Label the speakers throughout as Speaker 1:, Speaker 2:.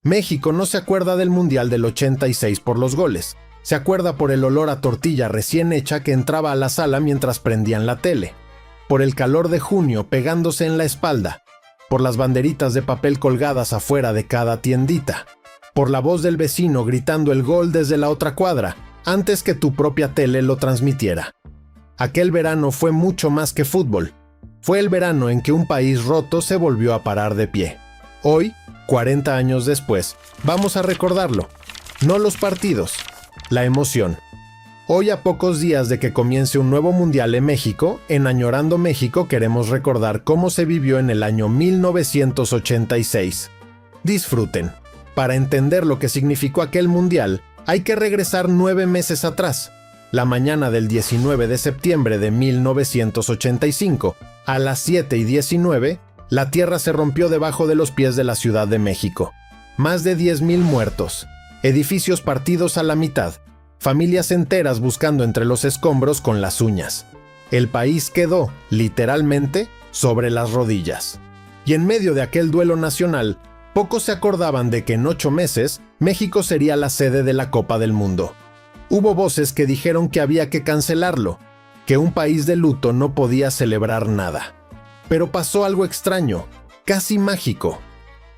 Speaker 1: México no se acuerda del Mundial del 86 por los goles, se acuerda por el olor a tortilla recién hecha que entraba a la sala mientras prendían la tele, por el calor de junio pegándose en la espalda, por las banderitas de papel colgadas afuera de cada tiendita, por la voz del vecino gritando el gol desde la otra cuadra, antes que tu propia tele lo transmitiera. Aquel verano fue mucho más que fútbol. Fue el verano en que un país roto se volvió a parar de pie. Hoy, 40 años después, vamos a recordarlo. No los partidos, la emoción. Hoy, a pocos días de que comience un nuevo mundial en México, en Añorando México queremos recordar cómo se vivió en el año 1986. Disfruten. Para entender lo que significó aquel mundial, hay que regresar 9 meses atrás. La mañana del 19 de septiembre de 1985, a las 7:19, la tierra se rompió debajo de los pies de la Ciudad de México. Más de 10,000 muertos, edificios partidos a la mitad, familias enteras buscando entre los escombros con las uñas. El país quedó, literalmente, sobre las rodillas. Y en medio de aquel duelo nacional, pocos se acordaban de que en 8 meses, México sería la sede de la Copa del Mundo. Hubo voces que dijeron que había que cancelarlo, que un país de luto no podía celebrar nada. Pero pasó algo extraño, casi mágico.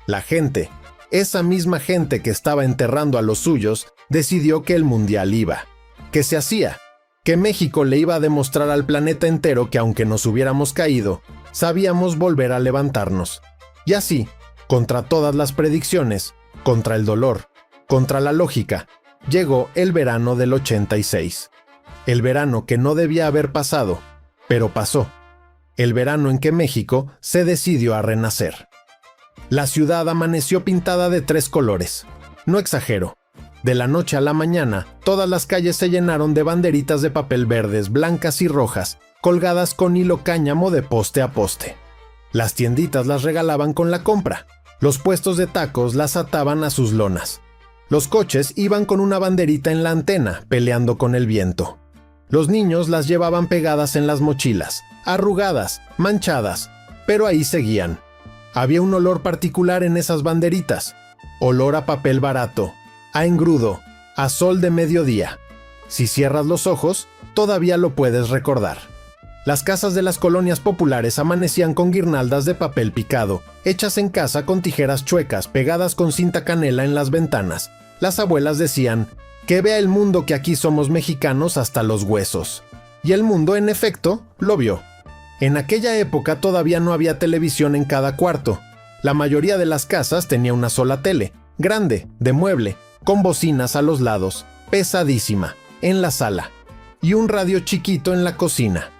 Speaker 1: La gente, esa misma gente que estaba enterrando a los suyos, decidió que el mundial iba, que se hacía, que México le iba a demostrar al planeta entero que aunque nos hubiéramos caído, sabíamos volver a levantarnos. Y así, contra todas las predicciones, contra el dolor, contra la lógica, llegó el verano del 86. El verano que no debía haber pasado, pero pasó. El verano en que México se decidió a renacer. La ciudad amaneció pintada de 3 colores. No exagero. De la noche a la mañana, todas las calles se llenaron de banderitas de papel verdes, blancas y rojas, colgadas con hilo cáñamo de poste a poste. Las tienditas las regalaban con la compra. Los puestos de tacos las ataban a sus lonas. Los coches iban con una banderita en la antena, peleando con el viento. Los niños las llevaban pegadas en las mochilas, arrugadas, manchadas, pero ahí seguían. Había un olor particular en esas banderitas. Olor a papel barato, a engrudo, a sol de mediodía. Si cierras los ojos, todavía lo puedes recordar. Las casas de las colonias populares amanecían con guirnaldas de papel picado, hechas en casa con tijeras chuecas pegadas con cinta canela en las ventanas. Las abuelas decían, que vea el mundo que aquí somos mexicanos hasta los huesos. Y el mundo, en efecto, lo vio. En aquella época todavía no había televisión en cada cuarto. La mayoría de las casas tenía una sola tele, grande, de mueble, con bocinas a los lados, pesadísima, en la sala, y un radio chiquito en la cocina.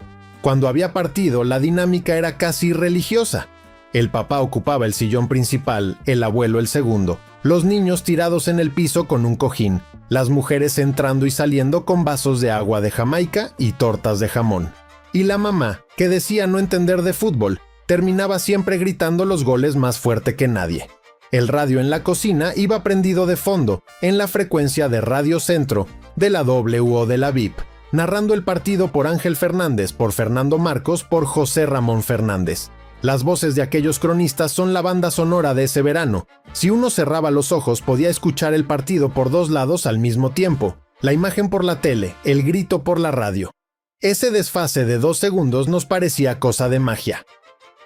Speaker 1: Cuando había partido, la dinámica era casi religiosa. El papá ocupaba el sillón principal, el abuelo el segundo, los niños tirados en el piso con un cojín, las mujeres entrando y saliendo con vasos de agua de Jamaica y tortas de jamón. Y la mamá, que decía no entender de fútbol, terminaba siempre gritando los goles más fuerte que nadie. El radio en la cocina iba prendido de fondo, en la frecuencia de Radio Centro, de la W o de la VIP, narrando el partido por Ángel Fernández, por Fernando Marcos, por José Ramón Fernández. Las voces de aquellos cronistas son la banda sonora de ese verano. Si uno cerraba los ojos podía escuchar el partido por 2 lados al mismo tiempo, la imagen por la tele, el grito por la radio. Ese desfase de 2 segundos nos parecía cosa de magia.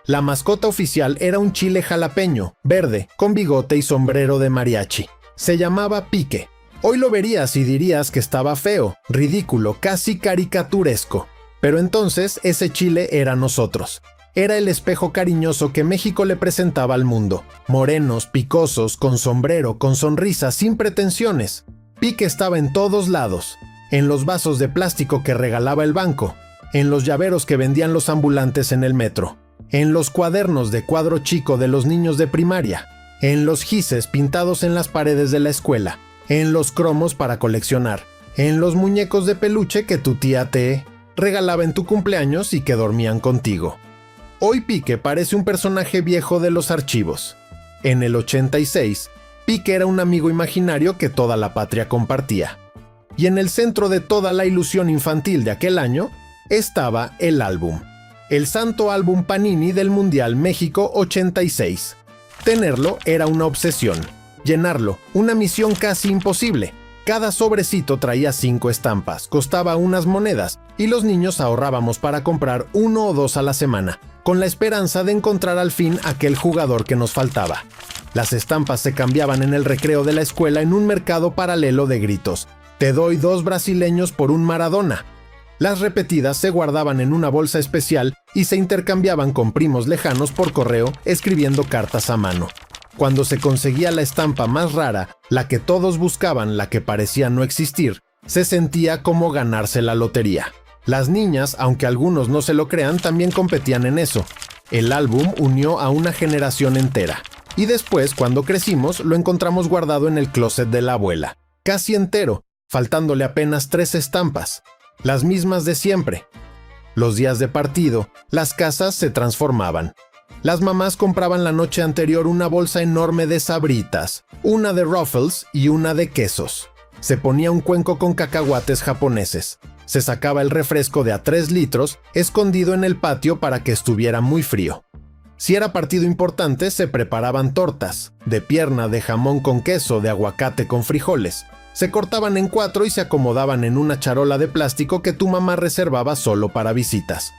Speaker 1: La mascota oficial era un chile jalapeño, verde, con bigote y sombrero de mariachi. Se llamaba Pique. Hoy lo verías y dirías que estaba feo, ridículo, casi caricaturesco. Pero entonces ese chile era nosotros. Era el espejo cariñoso que México le presentaba al mundo. Morenos, picosos, con sombrero, con sonrisa, sin pretensiones. Pique estaba en todos lados. En los vasos de plástico que regalaba el banco. En los llaveros que vendían los ambulantes en el metro. En los cuadernos de cuadro chico de los niños de primaria. En los gises pintados en las paredes de la escuela. En los cromos para coleccionar. En los muñecos de peluche que tu tía te regalaba en tu cumpleaños y que dormían contigo. Hoy Pique parece un personaje viejo de los archivos. En el 86, Pique era un amigo imaginario que toda la patria compartía. Y en el centro de toda la ilusión infantil de aquel año estaba el álbum. El santo álbum Panini del Mundial México 86. Tenerlo era una obsesión. Llenarlo, una misión casi imposible. Cada sobrecito traía 5 estampas, costaba unas monedas, y los niños ahorrábamos para comprar 1 o 2 a la semana, con la esperanza de encontrar al fin aquel jugador que nos faltaba. Las estampas se cambiaban en el recreo de la escuela en un mercado paralelo de gritos. Te doy 2 brasileños por un Maradona. Las repetidas se guardaban en una bolsa especial y se intercambiaban con primos lejanos por correo escribiendo cartas a mano. Cuando se conseguía la estampa más rara, la que todos buscaban, la que parecía no existir, se sentía como ganarse la lotería. Las niñas, aunque algunos no se lo crean, también competían en eso. El álbum unió a una generación entera. Y después, cuando crecimos, lo encontramos guardado en el closet de la abuela. Casi entero, faltándole apenas 3 estampas. Las mismas de siempre. Los días de partido, las casas se transformaban. Las mamás compraban la noche anterior una bolsa enorme de Sabritas, una de Ruffles y una de quesos. Se ponía un cuenco con cacahuates japoneses. Se sacaba el refresco de a 3 litros, escondido en el patio para que estuviera muy frío. Si era partido importante, se preparaban tortas, de pierna, de jamón con queso, de aguacate con frijoles. Se cortaban en 4 y se acomodaban en una charola de plástico que tu mamá reservaba solo para visitas.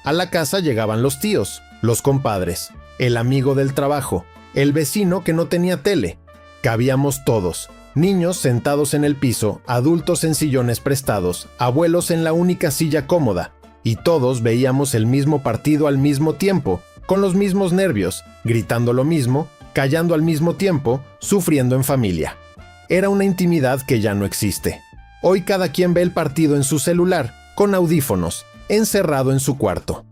Speaker 1: A la casa llegaban los tíos, los compadres, el amigo del trabajo, el vecino que no tenía tele. Cabíamos todos, niños sentados en el piso, adultos en sillones prestados, abuelos en la única silla cómoda, y todos veíamos el mismo partido al mismo tiempo, con los mismos nervios, gritando lo mismo, callando al mismo tiempo, sufriendo en familia. Era una intimidad que ya no existe. Hoy cada quien ve el partido en su celular, con audífonos, encerrado en su cuarto.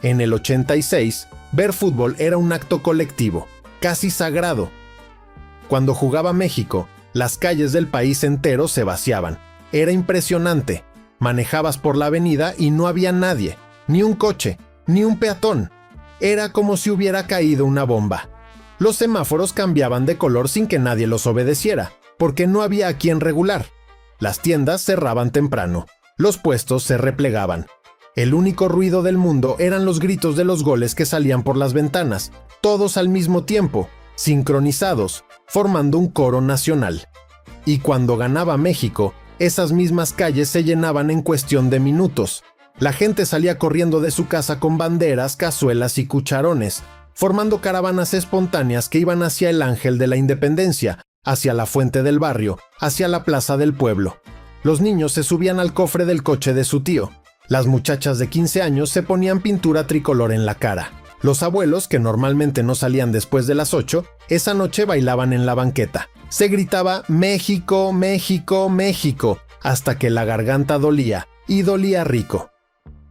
Speaker 1: En el 86, ver fútbol era un acto colectivo, casi sagrado. Cuando jugaba México, las calles del país entero se vaciaban. Era impresionante. Manejabas por la avenida y no había nadie, ni un coche, ni un peatón. Era como si hubiera caído una bomba. Los semáforos cambiaban de color sin que nadie los obedeciera, porque no había a quien regular. Las tiendas cerraban temprano, los puestos se replegaban. El único ruido del mundo eran los gritos de los goles que salían por las ventanas, todos al mismo tiempo, sincronizados, formando un coro nacional. Y cuando ganaba México, esas mismas calles se llenaban en cuestión de minutos. La gente salía corriendo de su casa con banderas, cazuelas y cucharones, formando caravanas espontáneas que iban hacia el Ángel de la Independencia, hacia la fuente del barrio, hacia la plaza del pueblo. Los niños se subían al cofre del coche de su tío. Las muchachas de 15 años se ponían pintura tricolor en la cara. Los abuelos, que normalmente no salían después de las 8, esa noche bailaban en la banqueta. Se gritaba «México, México, México», hasta que la garganta dolía, y dolía rico.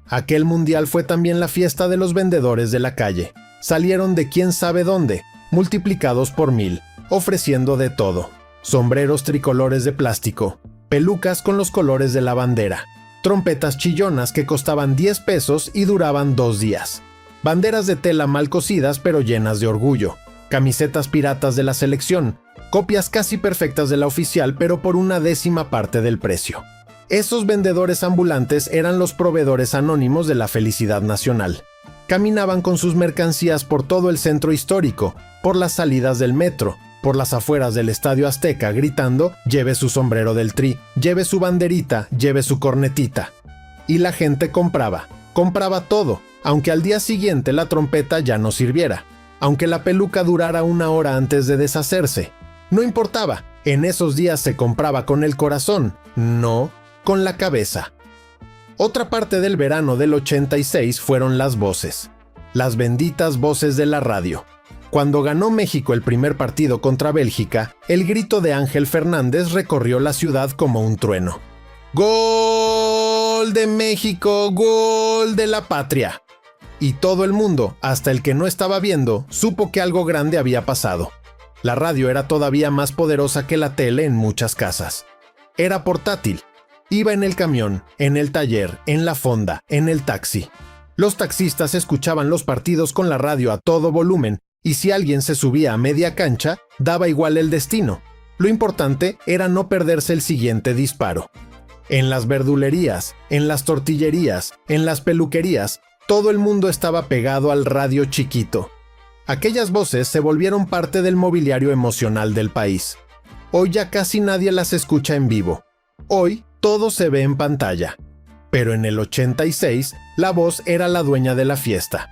Speaker 1: Aquel mundial fue también la fiesta de los vendedores de la calle. Salieron de quién sabe dónde, multiplicados por 1000, ofreciendo de todo. Sombreros tricolores de plástico, pelucas con los colores de la bandera, trompetas chillonas que costaban 10 pesos y duraban 2 días. Banderas de tela mal cosidas pero llenas de orgullo, camisetas piratas de la selección, copias casi perfectas de la oficial pero por una 10ª parte del precio. Esos vendedores ambulantes eran los proveedores anónimos de la felicidad nacional. Caminaban con sus mercancías por todo el centro histórico, por las salidas del metro, por las afueras del Estadio Azteca gritando «Lleve su sombrero del Tri, lleve su banderita, lleve su cornetita». Y la gente compraba todo, aunque al día siguiente la trompeta ya no sirviera, aunque la peluca durara 1 hora antes de deshacerse. No importaba, en esos días se compraba con el corazón, no con la cabeza. Otra parte del verano del 86 fueron las voces, las benditas voces de la radio. Cuando ganó México el primer partido contra Bélgica, el grito de Ángel Fernández recorrió la ciudad como un trueno. ¡Gol de México! ¡Gol de la patria! Y todo el mundo, hasta el que no estaba viendo, supo que algo grande había pasado. La radio era todavía más poderosa que la tele en muchas casas. Era portátil. Iba en el camión, en el taller, en la fonda, en el taxi. Los taxistas escuchaban los partidos con la radio a todo volumen, y si alguien se subía a media cancha, daba igual el destino. Lo importante era no perderse el siguiente disparo. En las verdulerías, en las tortillerías, en las peluquerías, todo el mundo estaba pegado al radio chiquito. Aquellas voces se volvieron parte del mobiliario emocional del país. Hoy ya casi nadie las escucha en vivo. Hoy todo se ve en pantalla. Pero en el 86, la voz era la dueña de la fiesta.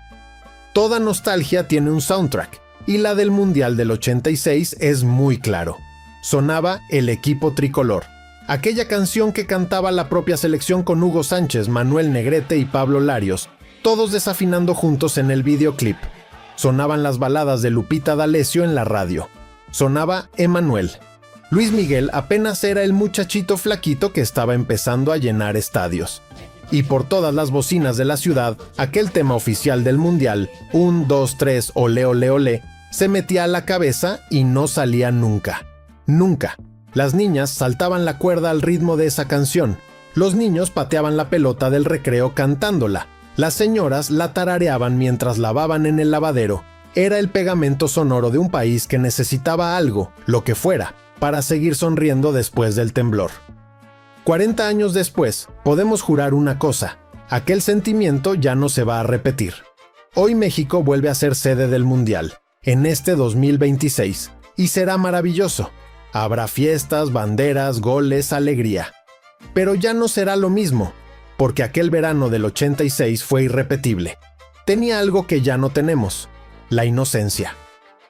Speaker 1: Toda nostalgia tiene un soundtrack, y la del Mundial del 86 es muy claro. Sonaba El Equipo Tricolor, aquella canción que cantaba la propia selección con Hugo Sánchez, Manuel Negrete y Pablo Larios, todos desafinando juntos en el videoclip. Sonaban las baladas de Lupita D'Alessio en la radio. Sonaba Emanuel. Luis Miguel apenas era el muchachito flaquito que estaba empezando a llenar estadios. Y por todas las bocinas de la ciudad, aquel tema oficial del Mundial, 1, 2, 3, olé, olé, olé, se metía a la cabeza y no salía nunca. Nunca. Las niñas saltaban la cuerda al ritmo de esa canción. Los niños pateaban la pelota del recreo cantándola. Las señoras la tarareaban mientras lavaban en el lavadero. Era el pegamento sonoro de un país que necesitaba algo, lo que fuera, para seguir sonriendo después del temblor. 40 años después, podemos jurar una cosa: aquel sentimiento ya no se va a repetir. Hoy México vuelve a ser sede del Mundial, en este 2026, y será maravilloso. Habrá fiestas, banderas, goles, alegría. Pero ya no será lo mismo, porque aquel verano del 86 fue irrepetible. Tenía algo que ya no tenemos: la inocencia.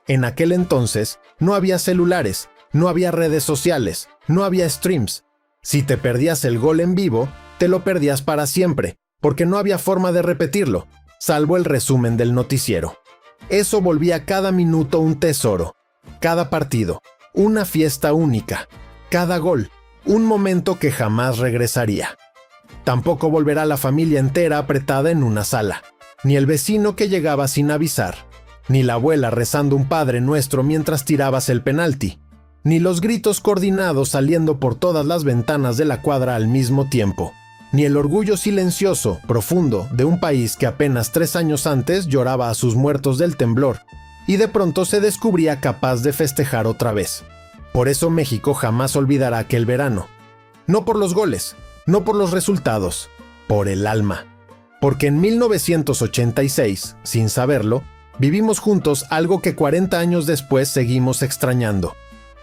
Speaker 1: En aquel entonces no había celulares, no había redes sociales, no había streams. Si te perdías el gol en vivo, te lo perdías para siempre, porque no había forma de repetirlo, salvo el resumen del noticiero. Eso volvía cada minuto un tesoro, cada partido, una fiesta única, cada gol, un momento que jamás regresaría. Tampoco volverá la familia entera apretada en una sala, ni el vecino que llegaba sin avisar, ni la abuela rezando un Padre Nuestro mientras tirabas el penalti, ni los gritos coordinados saliendo por todas las ventanas de la cuadra al mismo tiempo, ni el orgullo silencioso, profundo, de un país que apenas 3 años antes lloraba a sus muertos del temblor y de pronto se descubría capaz de festejar otra vez. Por eso México jamás olvidará aquel verano. No por los goles, no por los resultados, por el alma. Porque en 1986, sin saberlo, vivimos juntos algo que 40 años después seguimos extrañando.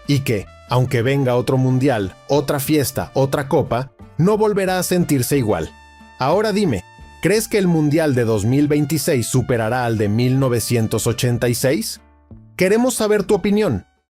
Speaker 1: Y que, aunque venga otro mundial, otra fiesta, otra copa, no volverá a sentirse igual. Ahora dime, ¿crees que el mundial de 2026 superará al de 1986? Queremos saber tu opinión.